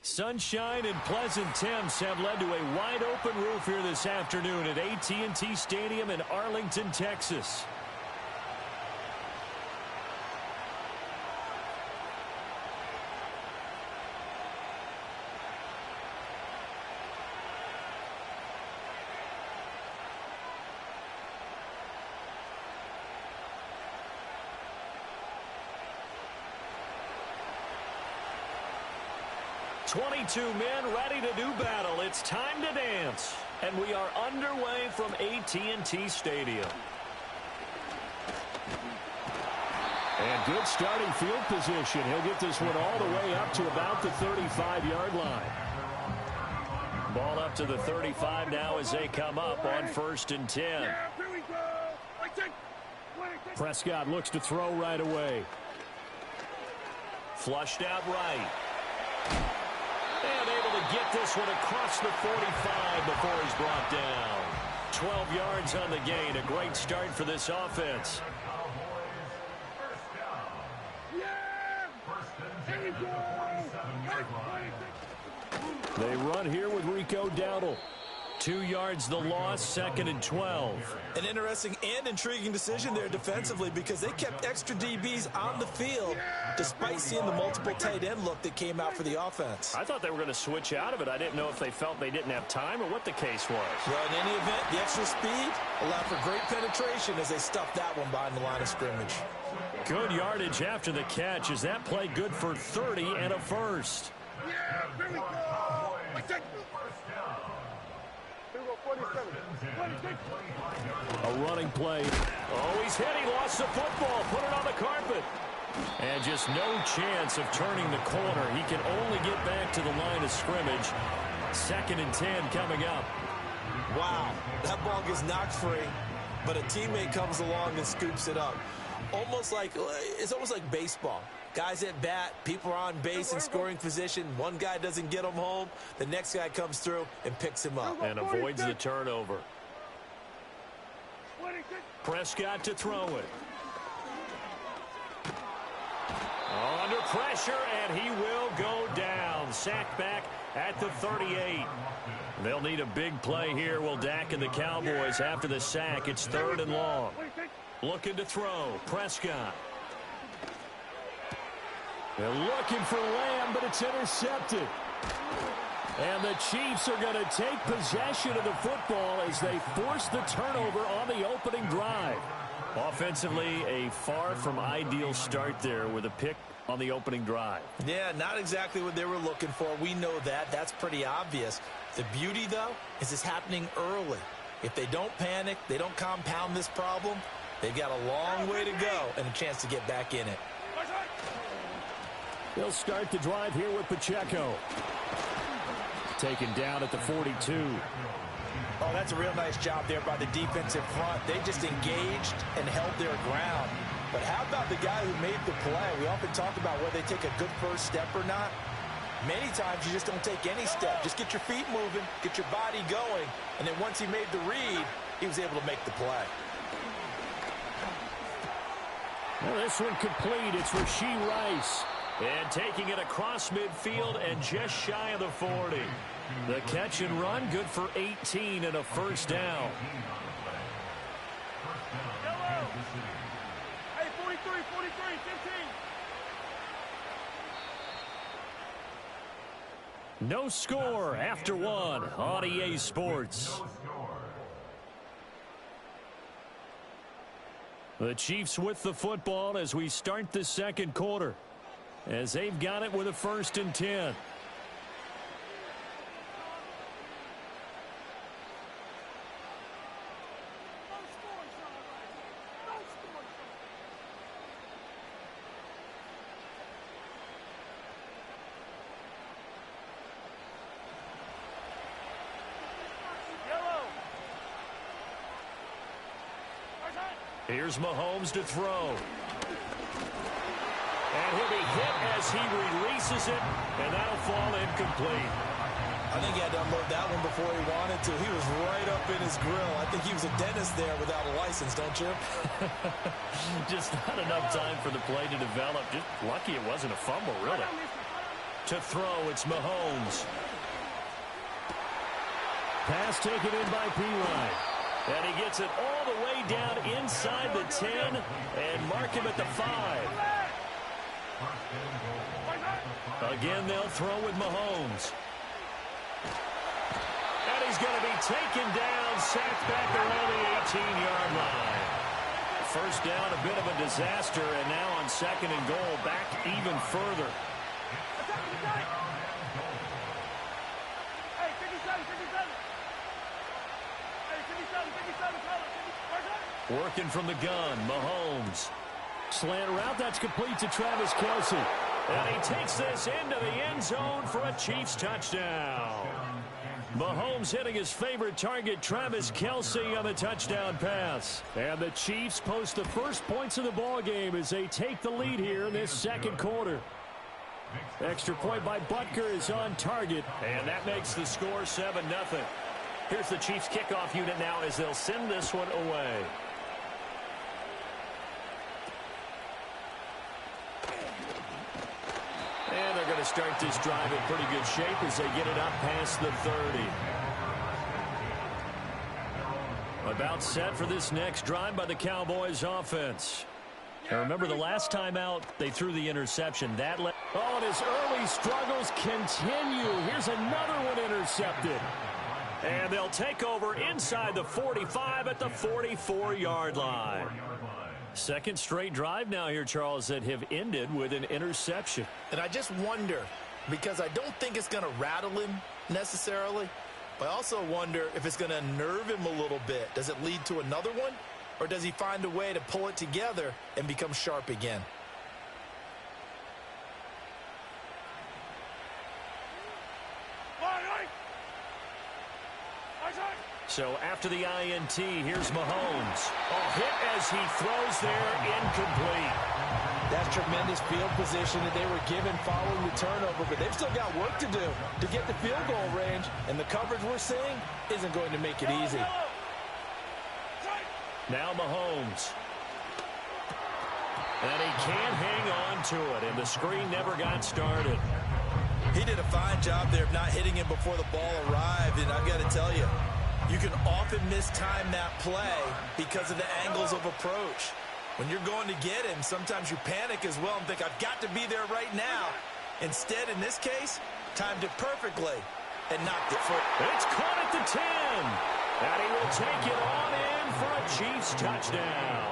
Sunshine and pleasant temps have led to a wide-open roof here this afternoon at AT&T Stadium in Arlington, Texas. Twenty-two men ready to do battle. It's time to dance. And we are underway from AT&T Stadium. And good starting field position. He'll get this one all the way up to about the 35-yard line. Ball up to the 35 now as they come up on 1st and 10. Prescott looks to throw right away. Flushed out right. And able to get this one across the 45 before he's brought down. 12 yards on the gain. A great start for this offense. They run here with Rico Dowdle. 2 yards the loss, 2nd and 12. An interesting and intriguing decision there defensively because they kept extra DBs on the field despite seeing the multiple tight end look that came out for the offense. I thought they were going to switch out of it. I didn't know if they felt they didn't have time or what the case was. Well, in any event, the extra speed allowed for great penetration as they stuffed that one behind the line of scrimmage. Good yardage after the catch. Is that play good for 30 and a first? Yeah, here we go. A running play. Oh, he's hit. He lost the football. Put it on the carpet. And just no chance of turning the corner. He can only get back to the line of scrimmage. 2nd and 10 coming up. Wow, that ball gets knocked free, but a teammate comes along and scoops it up. It's almost like baseball. Guys at bat, people are on base in scoring position. One guy doesn't get him home. The next guy comes through and picks him up. And avoids the turnover. Prescott to throw it. Under pressure, and he will go down. Sacked back at the 38. They'll need a big play here. Will Dak and the Cowboys after the sack. It's 3rd and long. Looking to throw. Prescott. They're looking for Lamb, but it's intercepted. And the Chiefs are going to take possession of the football as they force the turnover on the opening drive. Offensively, a far from ideal start there with a pick on the opening drive. Yeah, not exactly what they were looking for. We know that. That's pretty obvious. The beauty, though, is it's happening early. If they don't panic, they don't compound this problem, they've got a long way to go and a chance to get back in it. They'll start the drive here with Pacheco. Taken down at the 42. Oh, that's a real nice job there by the defensive front. They just engaged and held their ground. But how about the guy who made the play? We often talk about whether they take a good first step or not. Many times you just don't take any step. Just get your feet moving, get your body going, and then once he made the read, he was able to make the play. Well, this one complete. It's Rashee Rice. And taking it across midfield and just shy of the 40. The catch and run, good for 18 and a first down. Hey, 43, 15. No score after one on EA Sports. The Chiefs with the football as we start the second quarter, as they've got it with a 1st and 10. Here's Mahomes to throw. And he'll be hit as he releases it, and that'll fall incomplete. I think he had to unload that one before he wanted to. He was right up in his grill. I think he was a dentist there without a license, don't you? Just not enough time for the play to develop. Just lucky it wasn't a fumble, really. To throw, it's Mahomes. Pass taken in by P-Ryan. And he gets it all the way down inside the 10 and mark him at the 5. Again, they'll throw with Mahomes. And he's going to be taken down, sacked back around the 18-yard line. First down, a bit of a disaster, and now on 2nd and goal, back even further. Working from the gun, Mahomes. Slant route, that's complete to Travis Kelce. And he takes this into the end zone for a Chiefs touchdown. Mahomes hitting his favorite target, Travis Kelce, on the touchdown pass. And the Chiefs post the first points of the ball game as they take the lead here in this second quarter. Extra point by Butker is on target, and that makes the score 7-0. Here's the Chiefs kickoff unit now as they'll send this one away. And they're going to start this drive in pretty good shape as they get it up past the 30. About set for this next drive by the Cowboys offense. Now remember, the last time out, they threw the interception. Oh, and his early struggles continue. Here's another one intercepted. And they'll take over inside the 45 at the 44-yard line. Second straight drive now here, Charles, that have ended with an interception. And I just wonder, because I don't think it's going to rattle him necessarily, but I also wonder if it's going to nerve him a little bit. Does it lead to another one? Or does he find a way to pull it together and become sharp again? So after the INT, here's Mahomes. A hit as he throws there, incomplete. That's tremendous field position that they were given following the turnover, but they've still got work to do to get the field goal range, and the coverage we're seeing isn't going to make it easy. Now Mahomes. And he can't hang on to it, and the screen never got started. He did a fine job there of not hitting him before the ball arrived, and I've got to tell you, you can often mistime that play because of the angles of approach. When you're going to get him, sometimes you panic as well and think, I've got to be there right now. Instead, in this case, timed it perfectly and knocked it for. It's caught at the 10. And he will take it on in for a Chiefs touchdown.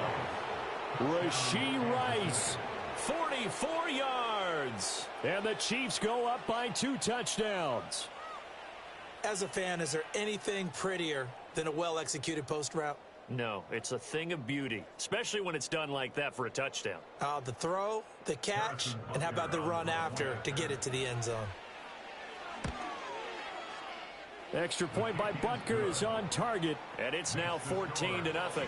Rashee Rice, 44 yards. And the Chiefs go up by 2 touchdowns. As a fan, is there anything prettier than a well-executed post route? No, it's a thing of beauty, especially when it's done like that for a touchdown. The throw, the catch, and how about the run after to get it to the end zone? Extra point by Butker is on target, and it's now 14-0.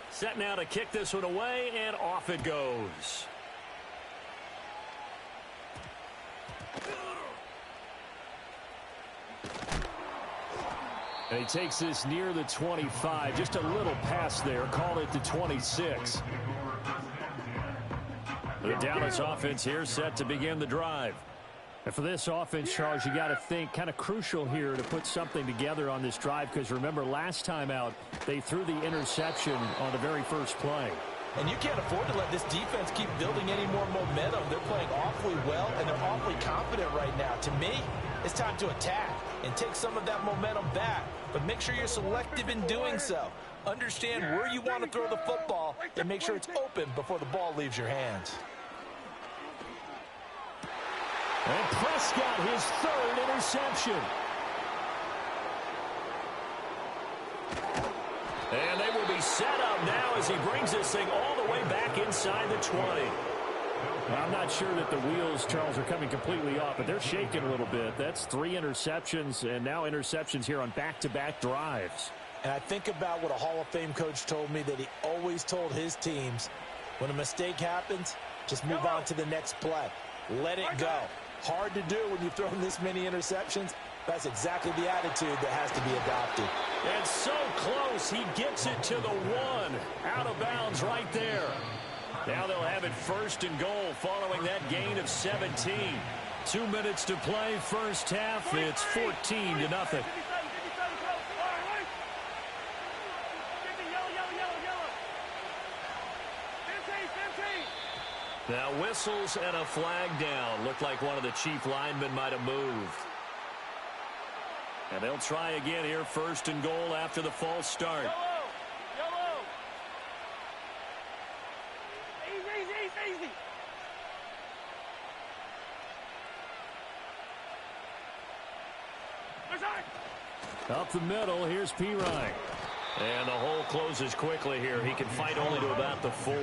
Set now to kick this one away, and off it goes. And he takes this near the 25. Just a little pass there. Call it the 26. The Dallas offense here set to begin the drive. And for this offense, Charles, you got to think kind of crucial here to put something together on this drive, because remember, last time out, they threw the interception on the very first play. And you can't afford to let this defense keep building any more momentum. They're playing awfully well, and they're awfully confident right now. To me, it's time to attack and take some of that momentum back. But make sure you're selective in doing so. Understand where you want to throw the football and make sure it's open before the ball leaves your hands. And Prescott, his 3rd interception. And they will be set up now as he brings this thing all the way back inside the 20. I'm not sure that the wheels, Charles, are coming completely off, but they're shaking a little bit. That's 3 interceptions, and now interceptions here on back-to-back drives. And I think about what a Hall of Fame coach told me that he always told his teams, when a mistake happens, just move on to the next play. Let it go. Hard to do when you've thrown this many interceptions. That's exactly the attitude that has to be adopted. And so close, he gets it to the 1. Out of bounds right there. Now they'll have it 1st and goal following that gain of 17. 2 minutes to play first half. It's 14-0. Now whistles and a flag down. Looked like one of the chief linemen might have moved. And they'll try again here, 1st and goal after the false start. Easy. Up the middle, here's Pirine. And the hole closes quickly here. He can fight only to about the 4.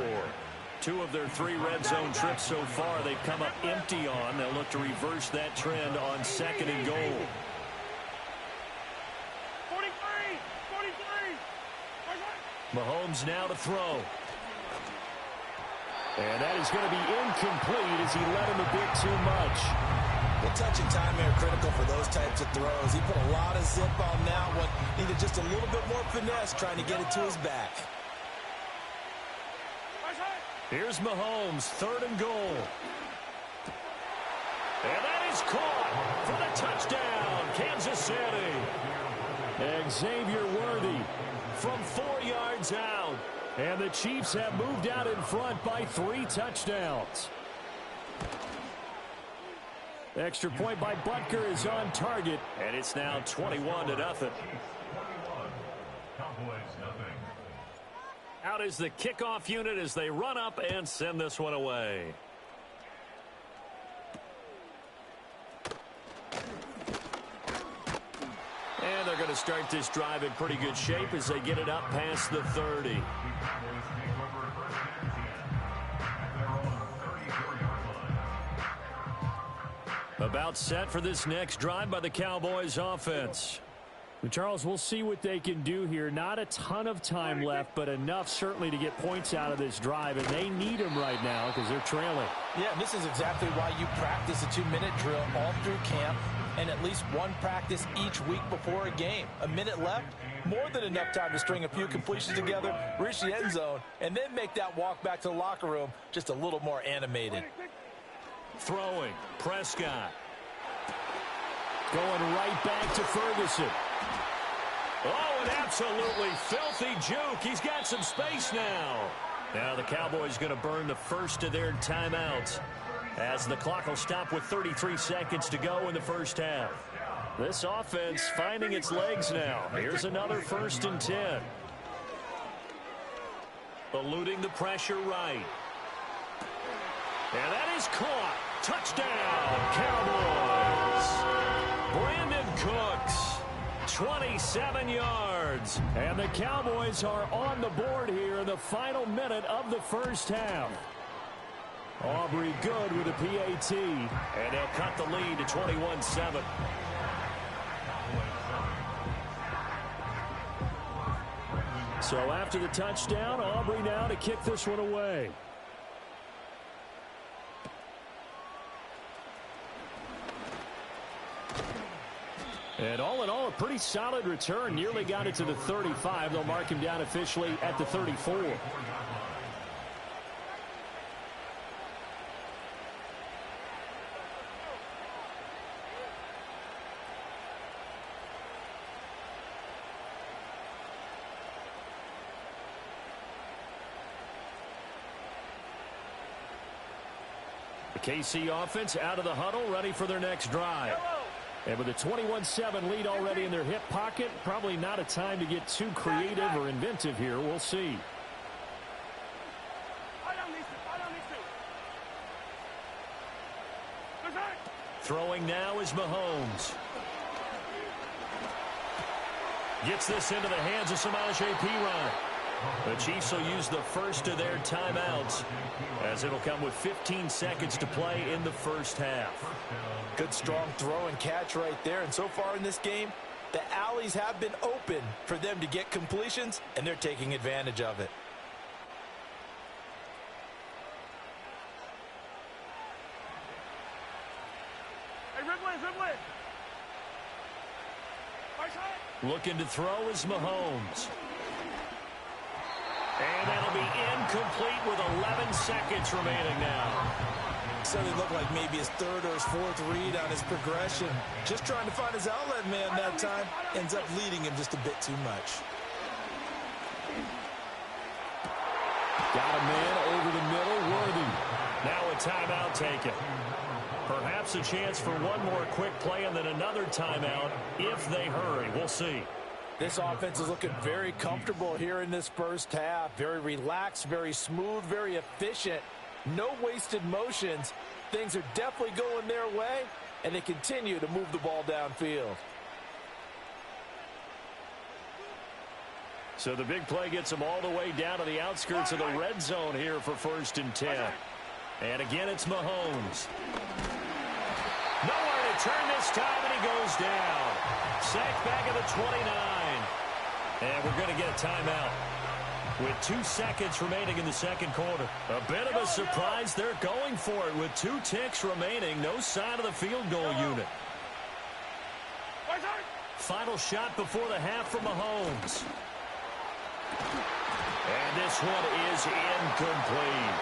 2 of their 3 red zone trips so far they've come up empty on. They'll look to reverse that trend on 2nd and goal. 43. Mahomes now to throw. And that is going to be incomplete as he led him a bit too much. The touch and timing are critical for those types of throws. He put a lot of zip on that one. Needed just a little bit more finesse trying to get it to his back. Here's Mahomes, 3rd and goal. And that is caught for the touchdown, Kansas City. Xavier Worthy from 4 yards out. And the Chiefs have moved out in front by 3 touchdowns. Extra point by Butker is on target, and it's now 21-0. Out is the kickoff unit as they run up and send this one away. And they're going to start this drive in pretty good shape as they get it up past the 30. About set for this next drive by the Cowboys offense. Charles, we'll see what they can do here. Not a ton of time left, but enough certainly to get points out of this drive, and they need them right now because they're trailing. Yeah, and this is exactly why you practice a 2-minute drill all through camp and at least one practice each week before a game. A minute left, more than enough time to string a few completions together, reach the end zone, and then make that walk back to the locker room just a little more animated. Throwing, Prescott. Going right back to Ferguson. Oh, an absolutely filthy juke. He's got some space now. Now the Cowboys going to burn the first of their timeouts as the clock will stop with 33 seconds to go in the first half. This offense finding its legs now. Here's another 1st and 10. Eluding the pressure right. And that is caught. Touchdown, Cowboys. Brandon Cooks, 27 yards. And the Cowboys are on the board here in the final minute of the first half. Aubrey good with a PAT. And they'll cut the lead to 21-7. So after the touchdown, Aubrey now to kick this one away. And all in all, a pretty solid return. Nearly got it to the 35. They'll mark him down officially at the 34. The KC offense out of the huddle, ready for their next drive. And with a 21-7 lead already in their hip pocket, probably not a time to get too creative or inventive here. We'll see. Throwing now is Mahomes. Gets this into the hands of Samaje Perine. The Chiefs will use the first of their timeouts as it'll come with 15 seconds to play in the first half. Good strong throw and catch right there. And so far in this game, the alleys have been open for them to get completions, and they're taking advantage of it. Hey, Ridley. Looking to throw is Mahomes. And that'll be incomplete with 11 seconds remaining now. Certainly looked like maybe his third or his fourth read on his progression. Just trying to find his outlet man that time. Ends up leading him just a bit too much. Got a man over the middle, Worthy. Now a timeout taken. Perhaps a chance for one more quick play and then another timeout if they hurry. We'll see. This offense is looking very comfortable here in this first half. Very relaxed, very smooth, very efficient. No wasted motions. Things are definitely going their way, and they continue to move the ball downfield. So the big play gets them all the way down to the outskirts of the red zone here for 1st and 10. And again, it's Mahomes. Nowhere to turn this time, and he goes down. Sacked back at the 29. And we're going to get a timeout with 2 seconds remaining in the second quarter. A bit of a surprise. They're going for it with 2 ticks remaining. No sign of the field goal unit. Final shot before the half from Mahomes. And this one is incomplete.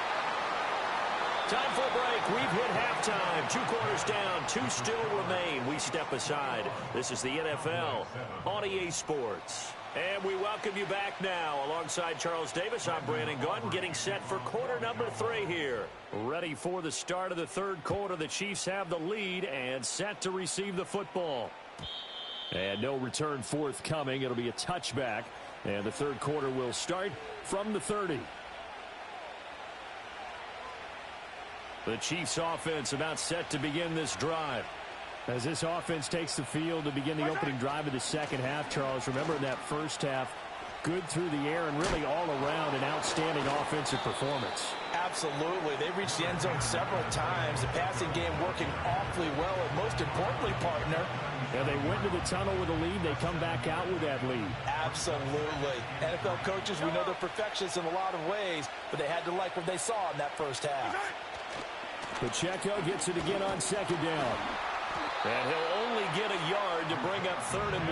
Time for a break. We've hit halftime. 2 quarters down. 2 still remain. We step aside. This is the NFL on EA Sports. And we welcome you back now. Alongside Charles Davis, I'm Brandon Gaudin, getting set for quarter number 3 here. Ready for the start of the third quarter. The Chiefs have the lead and set to receive the football. And no return forthcoming. It'll be a touchback. And the third quarter will start from the 30. The Chiefs offense about set to begin this drive. As this offense takes the field to begin the opening drive of the second half, Charles, remember in that first half, good through the air and really all around an outstanding offensive performance. Absolutely. They reached the end zone several times. The passing game working awfully well, and most importantly, partner, and they went to the tunnel with a lead. They come back out with that lead. Absolutely. NFL coaches, we know they're perfectionists in a lot of ways, but they had to like what they saw in that first half. Pacheco gets it again on second down. And he'll only get a yard to bring up 3rd and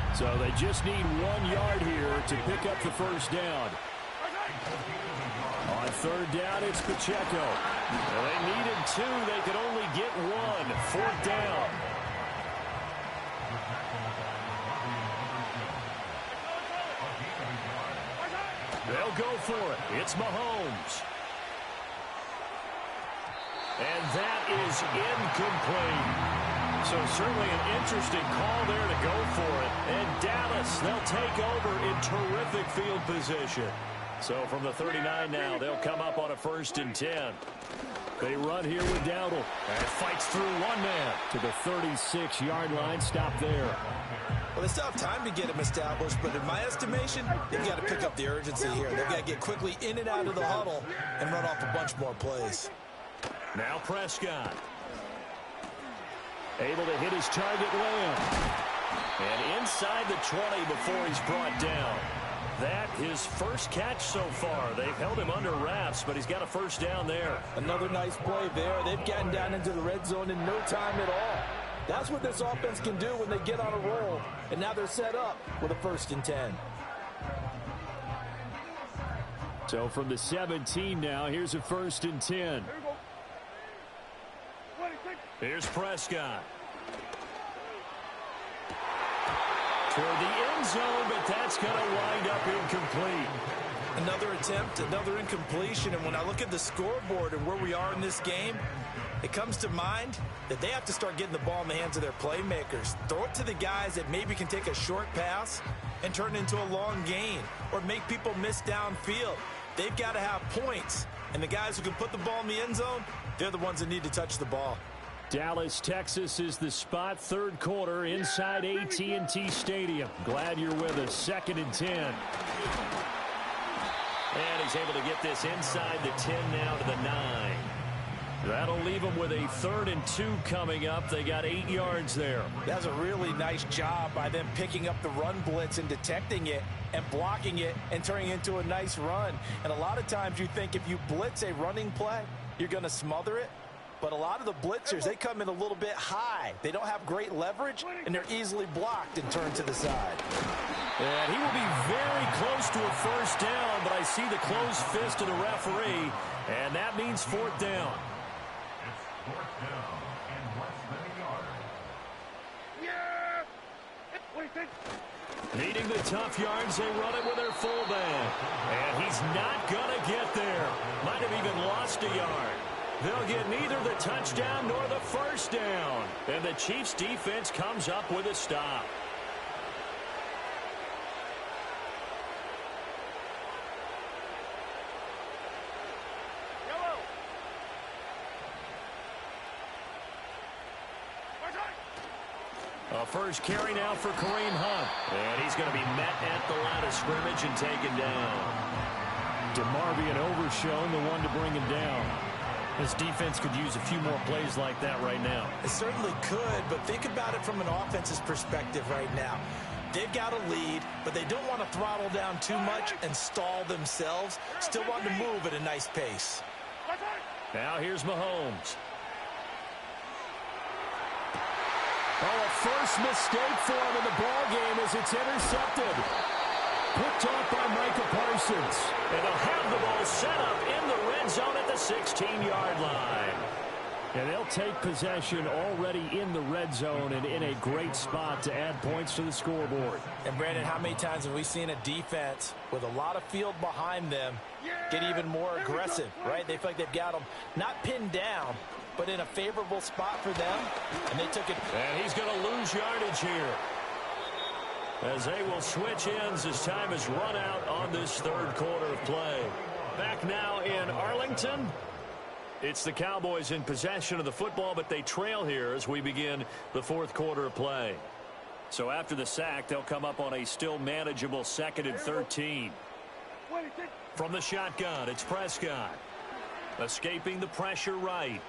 1. So they just need 1 yard here to pick up the first down. On 3rd down, it's Pacheco. Well, they needed 2. They could only get 1. 4th down. They'll go for it. It's Mahomes. And that is incomplete. So certainly an interesting call there to go for it. And Dallas, they'll take over in terrific field position. So from the 39 now, they'll come up on a 1st and 10. They run here with Dowdle. And fights through one man to the 36-yard line. Stop there. Well, they still have time to get him established, but in my estimation, they've got to pick up the urgency here. They've got to get quickly in and out of the huddle and run off a bunch more plays. Now Prescott. Able to hit his target, Lamb. And inside the 20 before he's brought down. That his first catch so far. They've held him under wraps, but he's got a first down there. Another nice play there. They've gotten down into the red zone in no time at all. That's what this offense can do when they get on a roll. And now they're set up with a 1st and 10. So from the 17 now, here's a 1st and 10. Here's Prescott. Toward the end zone, but that's going to wind up incomplete. Another attempt, another incompletion. And when I look at the scoreboard and where we are in this game, it comes to mind that they have to start getting the ball in the hands of their playmakers. Throw it to the guys that maybe can take a short pass and turn it into a long gain or make people miss downfield. They've got to have points. And the guys who can put the ball in the end zone, they're the ones that need to touch the ball. Dallas, Texas is the spot. Third quarter inside AT&T Stadium. Glad you're with us. 2nd and 10. And he's able to get this inside the 10 now to the 9. That'll leave them with a 3rd and 2 coming up. They got 8 yards there. That's a really nice job by them picking up the run blitz and detecting it and blocking it and turning it into a nice run. And a lot of times you think if you blitz a running play, you're going to smother it. But a lot of the blitzers, they come in a little bit high. They don't have great leverage, and they're easily blocked and turned to the side. And he will be very close to a first down, but I see the closed fist of the referee, and that means fourth down. It's fourth down and less than a yard. Needing the tough yards, they run it with their fullback. And he's not going to get there. Might have even lost a yard. They'll get neither the touchdown nor the first down. And the Chiefs' defense comes up with a stop. A first carry now for Kareem Hunt. And he's going to be met at the line of scrimmage and taken down. DeMarvion overshown, the one to bring him down. This defense could use a few more plays like that right now. It certainly could, but think about it from an offense's perspective right now. They've got a lead, but they don't want to throttle down too much and stall themselves. Still want to move at a nice pace. Now here's Mahomes. Oh, a first mistake for him in the ball game as it's intercepted. Picked off by Micah Parsons. And they'll have the ball set up in the red zone at the 16-yard line. And they'll take possession already in the red zone and in a great spot to add points to the scoreboard. And, Brandon, how many times have we seen a defense with a lot of field behind them get even more aggressive, right? They feel like they've got them not pinned down, but in a favorable spot for them, and they took it. And he's going to lose yardage here, as they will switch ends as time is run out on this third quarter of play. Back now in Arlington. It's the Cowboys in possession of the football, but they trail here as we begin the fourth quarter of play. So after the sack, they'll come up on a still manageable 2nd and 13. From the shotgun, it's Prescott. Escaping the pressure right.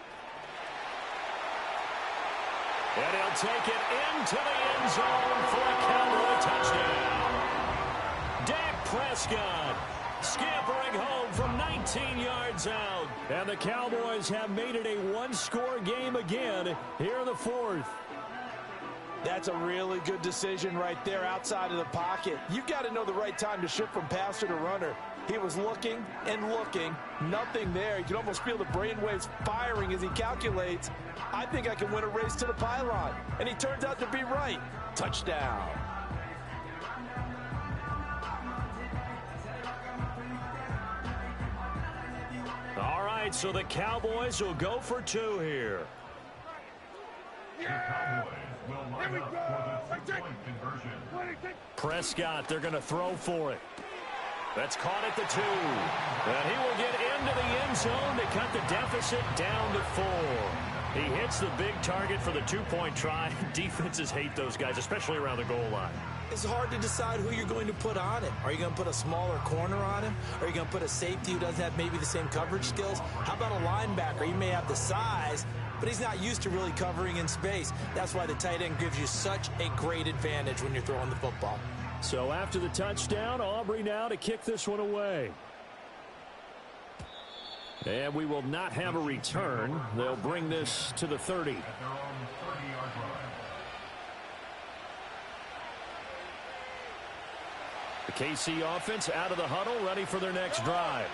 And he'll take it into the end zone for a Cowboy touchdown. Dak Prescott scampering home from 19 yards out. And the Cowboys have made it a one-score game again here in the fourth. That's a really good decision right there outside of the pocket. You've got to know the right time to shift from passer to runner. He was looking and looking, nothing there. You can almost feel the brainwaves firing as he calculates, I think I can win a race to the pylon. And he turns out to be right. Touchdown. All right, so the Cowboys will go for two here. The Cowboys will line up for the two-point conversion. Prescott, they're going to throw for it. That's caught at the 2. And he will get into the end zone to cut the deficit down to 4. He hits the big target for the two-point try. Defenses hate those guys, especially around the goal line. It's hard to decide who you're going to put on him. Are you going to put a smaller corner on him? Are you going to put a safety who doesn't have maybe the same coverage skills? How about a linebacker? He may have the size, but he's not used to really covering in space. That's why the tight end gives you such a great advantage when you're throwing the football. So after the touchdown, Aubrey now to kick this one away. And we will not have a return. They'll bring this to the 30. At their own 30-yard line. The KC offense out of the huddle, ready for their next drive.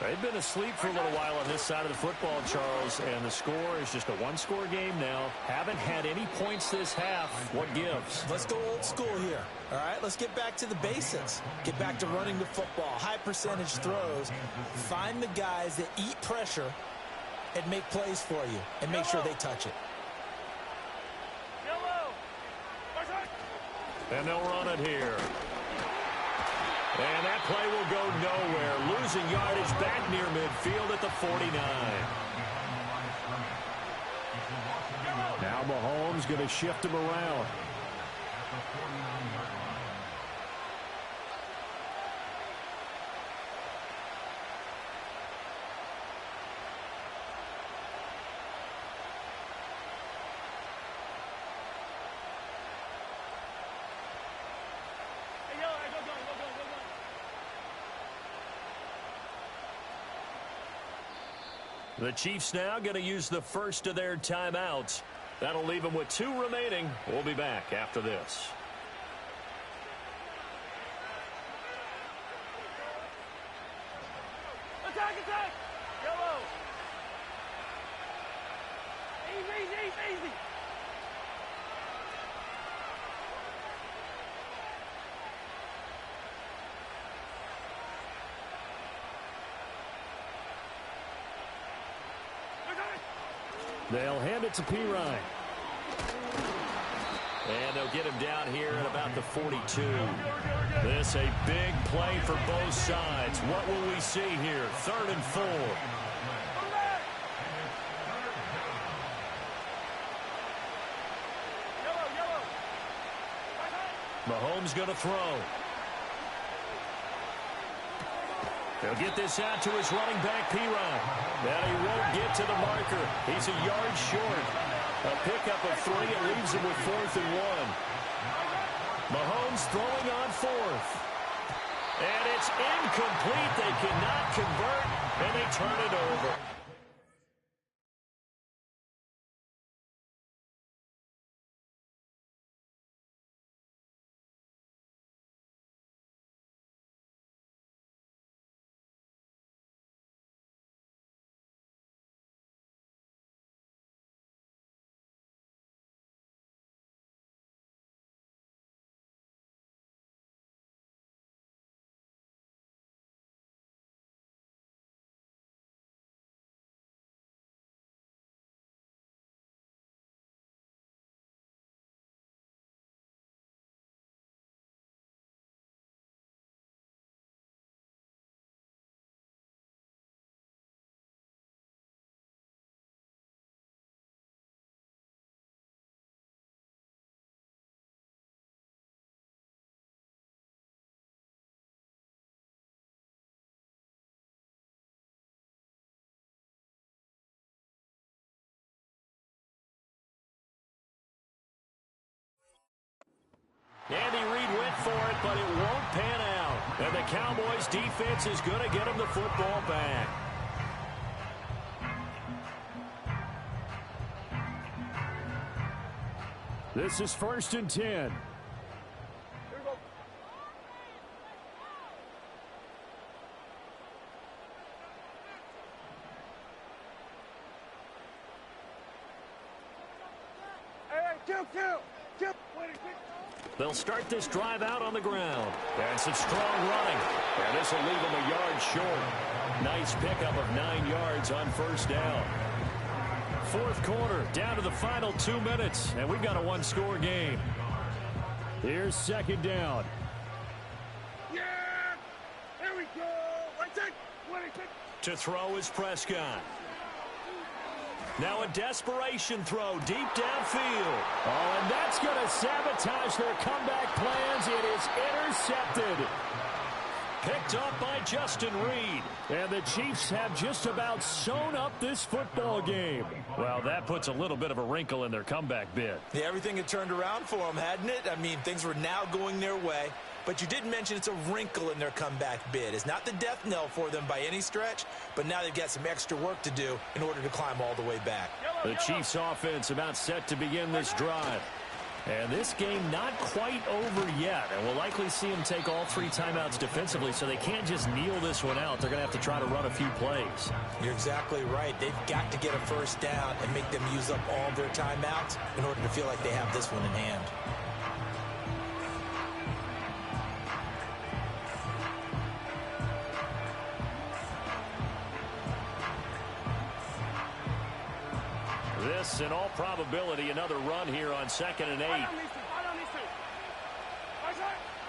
They've been asleep for a little while on this side of the football, Charles, and the score is just a one-score game now. Haven't had any points this half. What gives? Let's go old school here. All right, let's get back to the basics. Get back to running the football, high percentage throws. Find the guys that eat pressure and make plays for you and make sure they touch it. And they'll run it here. And that play will go nowhere. Losing yardage back near midfield at the 49. Now Mahomes going to shift him around. The Chiefs now going to use the first of their timeouts. That'll leave them with 2 remaining. We'll be back after this. attack. Yellow. Easy, easy, easy. They'll hand it to Pirine. And they'll get him down here at about the 42. This a big play for both sides. What will we see here? 3rd and 4. Mahomes going to throw. They'll get this out to his running back, Pirine. And he won't get to the marker. He's a yard short. A pickup of 3. It leaves him with 4th and 1. Mahomes throwing on 4th. And it's incomplete. They cannot convert, and they turn it over. Andy Reid went for it, but it won't pan out. And the Cowboys' defense is going to get him the football back. This is 1st and 10. Here we go. Hey, kill. They'll start this drive out on the ground. And some strong running. And this will leave them a yard short. Nice pickup of 9 yards on 1st down. 4th quarter, down to the final 2 minutes. And we've got a 1-score game. Here's 2nd down. Yeah! Here we go! Right side! 26! To throw is Prescott. Now a desperation throw deep downfield. Oh, and that's going to sabotage their comeback plans. It is intercepted. Picked up by Justin Reed. And the Chiefs have just about sewn up this football game. Well, that puts a little bit of a wrinkle in their comeback bid. Yeah, everything had turned around for them, hadn't it? I mean, things were now going their way. But you did mention it's a wrinkle in their comeback bid. It's not the death knell for them by any stretch, but now they've got some extra work to do in order to climb all the way back. The Chiefs offense about set to begin this drive. And this game not quite over yet. And we'll likely see them take all 3 timeouts defensively, so they can't just kneel this one out. They're going to have to try to run a few plays. You're exactly right. They've got to get a 1st down and make them use up all their timeouts in order to feel like they have this one in hand. This, in all probability, another run here on 2nd and 8.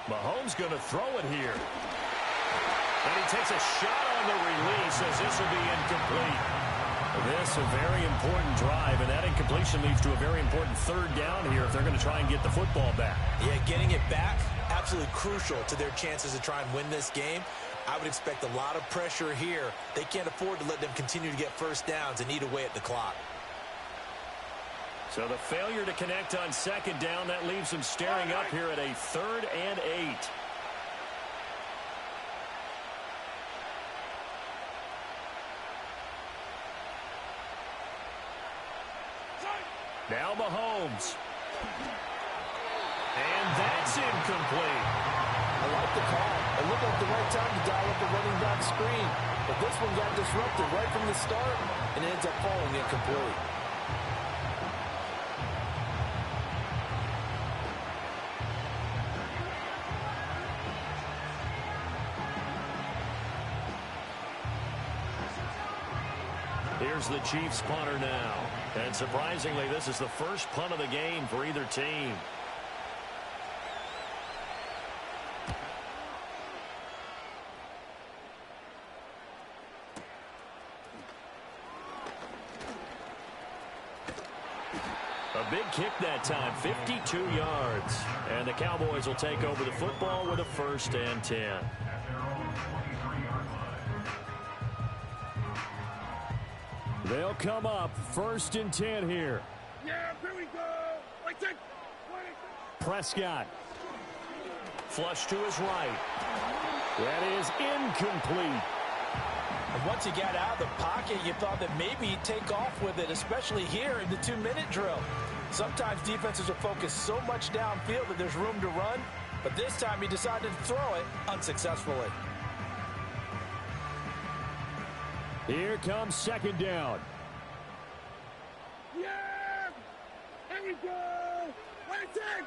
Mahomes going to throw it here. And he takes a shot on the release as this will be incomplete. This a very important drive, and that incompletion leads to a very important 3rd down here if they're going to try and get the football back. Yeah, getting it back, absolutely crucial to their chances to try and win this game. I would expect a lot of pressure here. They can't afford to let them continue to get 1st downs and eat away at the clock. So the failure to connect on 2nd down, that leaves them staring up here at a 3rd and 8. Now Mahomes. And that's incomplete. I like the call. It looked like the right time to dial up the running back screen. but this one got disrupted right from the start and ends up falling incomplete. Here's the Chiefs punter now. And surprisingly, this is the first punt of the game for either team. A big kick that time, 52 yards. And the Cowboys will take over the football with a 1st and 10. They'll come up 1st and 10 here. Yeah, here we go. Right take. Prescott. Flush to his right. That is incomplete. And once he got out of the pocket, you thought that maybe he'd take off with it, especially here in the 2-minute drill. Sometimes defenses are focused so much downfield that there's room to run, but this time he decided to throw it unsuccessfully. Here comes 2nd down. Yeah! Here we go! Right take!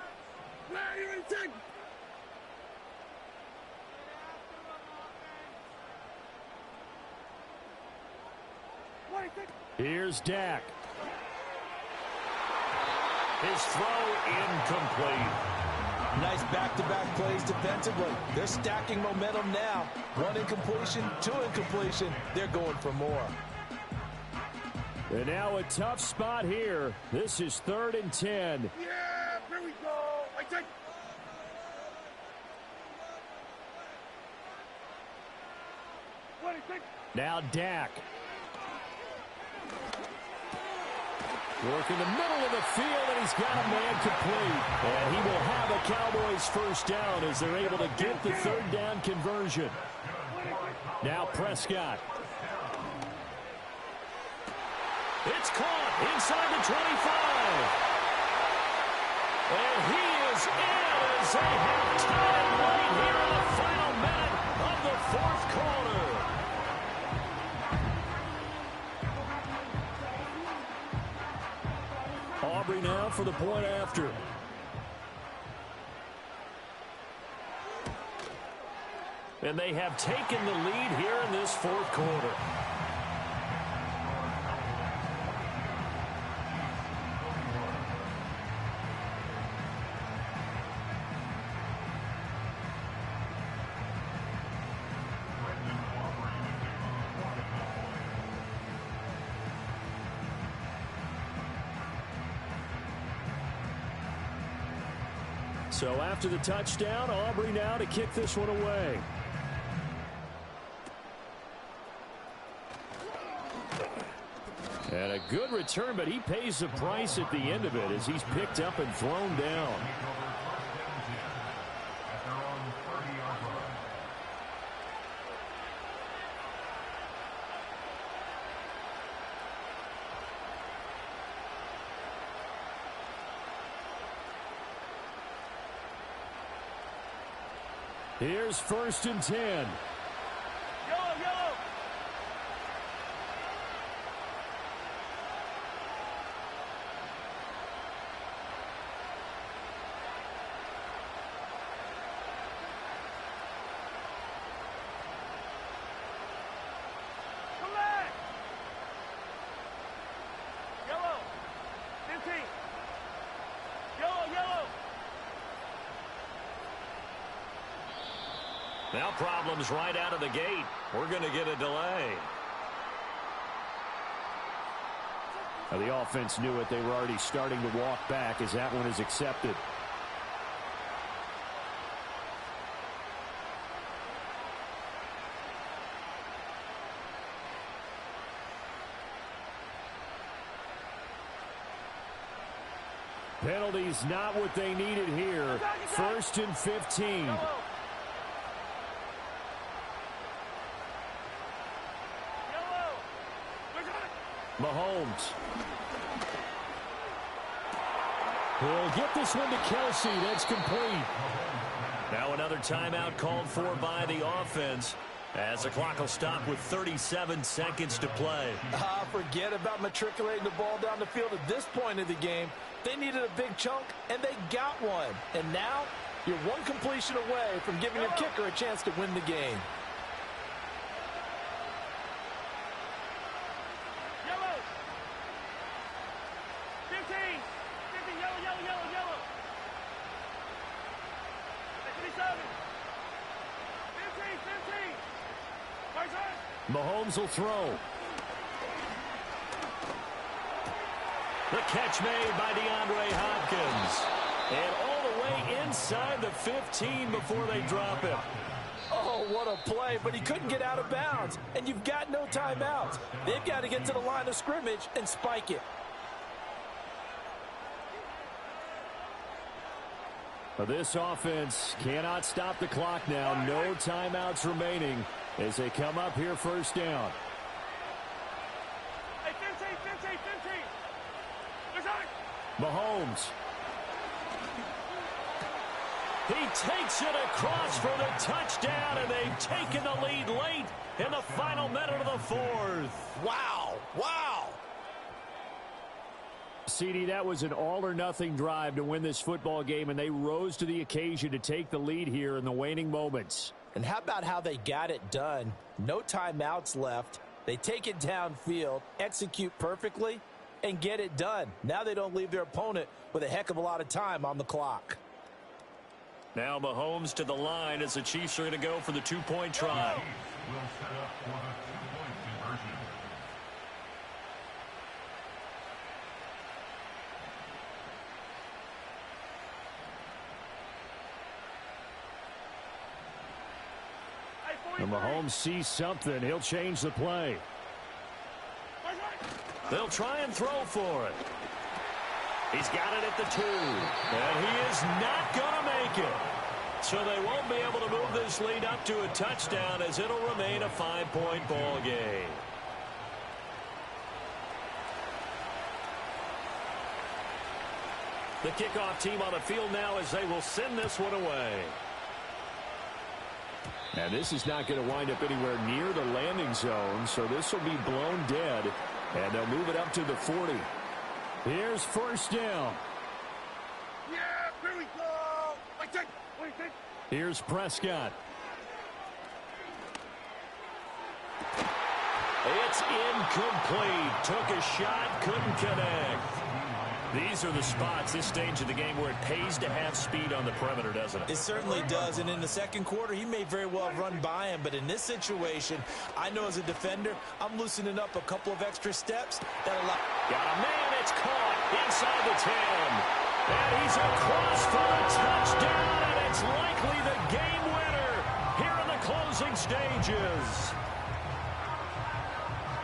Right take! Right take! Here's Dak. His throw incomplete. Nice back-to-back plays defensively. They're stacking momentum now. 1 incompletion, 2 incompletion. They're going for more. And now a tough spot here. This is 3rd and 10. Yeah! Here we go! Right take! Right take! Now Dak. Work in the middle of the field, and he's got a man complete. And he will have a Cowboys 1st down as they're able to get the 3rd down conversion. Now Prescott. It's caught inside the 25. And he is in as they have tied right here in the final minute of the 4th quarter. Aubrey now for the point after. And they have taken the lead here in this 4th quarter. So after the touchdown, Aubrey now to kick this one away. And a good return, but he pays the price at the end of it as he's picked up and thrown down. Here's 1st and 10. Yellow, yellow! Come back! Yellow! 15! Yellow, yellow! Now problems right out of the gate. We're going to get a delay. Now the offense knew it. They were already starting to walk back as that one is accepted. Penalties not what they needed here. 1st and 15. Mahomes. He'll get this one to Kelsey. That's complete. Now another timeout called for by the offense. As the clock will stop with 37 seconds to play. Forget about matriculating the ball down the field at this point of the game. They needed a big chunk, and they got one. And now, you're one completion away from giving your kicker a chance to win the game. Yellow. 15. 15, yellow, yellow, yellow, yellow. 27. 15, 15. Mahomes will throw. The catch made by DeAndre Hopkins. And all the way inside the 15 before they drop him. Oh, what a play, but he couldn't get out of bounds. And you've got no timeouts. They've got to get to the line of scrimmage and spike it. This offense cannot stop the clock now. No timeouts remaining as they come up here first down. Hey, 15, 15, 15. Mahomes. He takes it across for the touchdown, and they've taken the lead late in the final minute of the fourth. Wow, wow. CD, that was an all-or-nothing drive to win this football game, and they rose to the occasion to take the lead here in the waning moments. And how about how they got it done? No timeouts left. They take it downfield, execute perfectly, and get it done. Now they don't leave their opponent with a heck of a lot of time on the clock. Now Mahomes to the line as the Chiefs are going to go for the two-point try. Will set up for the two-point conversion. And Mahomes sees something. He'll change the play. They'll try and throw for it. He's got it at the 2. And he is not going to make it. So they won't be able to move this lead up to a touchdown as it'll remain a 5-point ball game. The kickoff team on the field now as they will send this one away. And this is not going to wind up anywhere near the landing zone, so this will be blown dead, and they'll move it up to the 40. Here's first down. Yeah, here we go. Wait, take. Here's Prescott. It's incomplete. Took a shot, couldn't connect. These are the spots, this stage of the game, where it pays to have speed on the perimeter, doesn't it? It certainly does, and in the second quarter, he may very well run by him, but in this situation, I know as a defender, I'm loosening up a couple of extra steps. That'll allow... Got a man, it's caught inside the 10. And he's across for the touchdown, and it's likely the game winner here in the closing stages.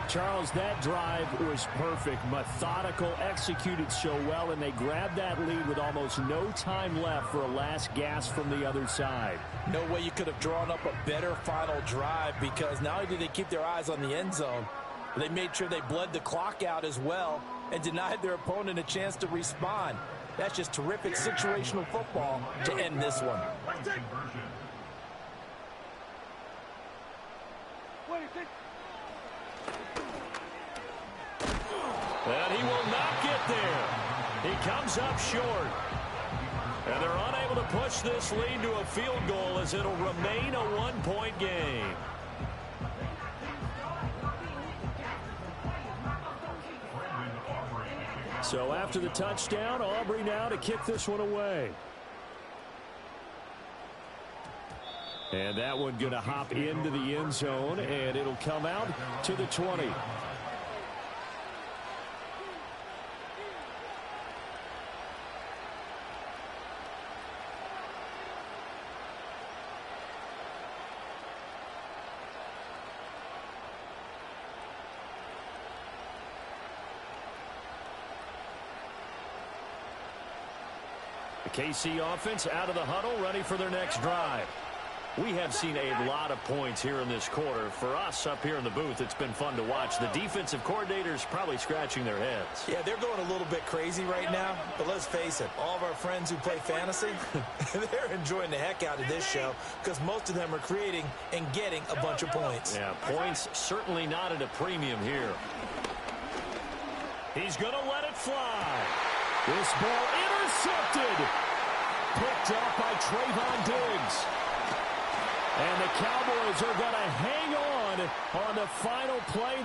Charles, that drive was perfect, methodical, executed so well, and they grabbed that lead with almost no time left for a last gasp from the other side. No way you could have drawn up a better final drive, because not only did they keep their eyes on the end zone, they made sure they bled the clock out as well and denied their opponent a chance to respond. That's just terrific situational football to end this one. And he will not get there. He comes up short. And they're unable to push this lead to a field goal as it'll remain a one-point game. So after the touchdown, Aubrey now to kick this one away. And that one going to hop into the end zone, and it'll come out to the 20. The KC offense out of the huddle, ready for their next drive. We have seen a lot of points here in this quarter. For us up here in the booth, it's been fun to watch. The defensive coordinators probably scratching their heads. Yeah, they're going a little bit crazy right now, but let's face it, all of our friends who play fantasy, they're enjoying the heck out of this show because most of them are creating and getting a bunch of points. Yeah, points certainly not at a premium here. He's going to let it fly. This ball intercepted. Picked up by Trayvon Diggs. And the Cowboys are going to hang on the final play.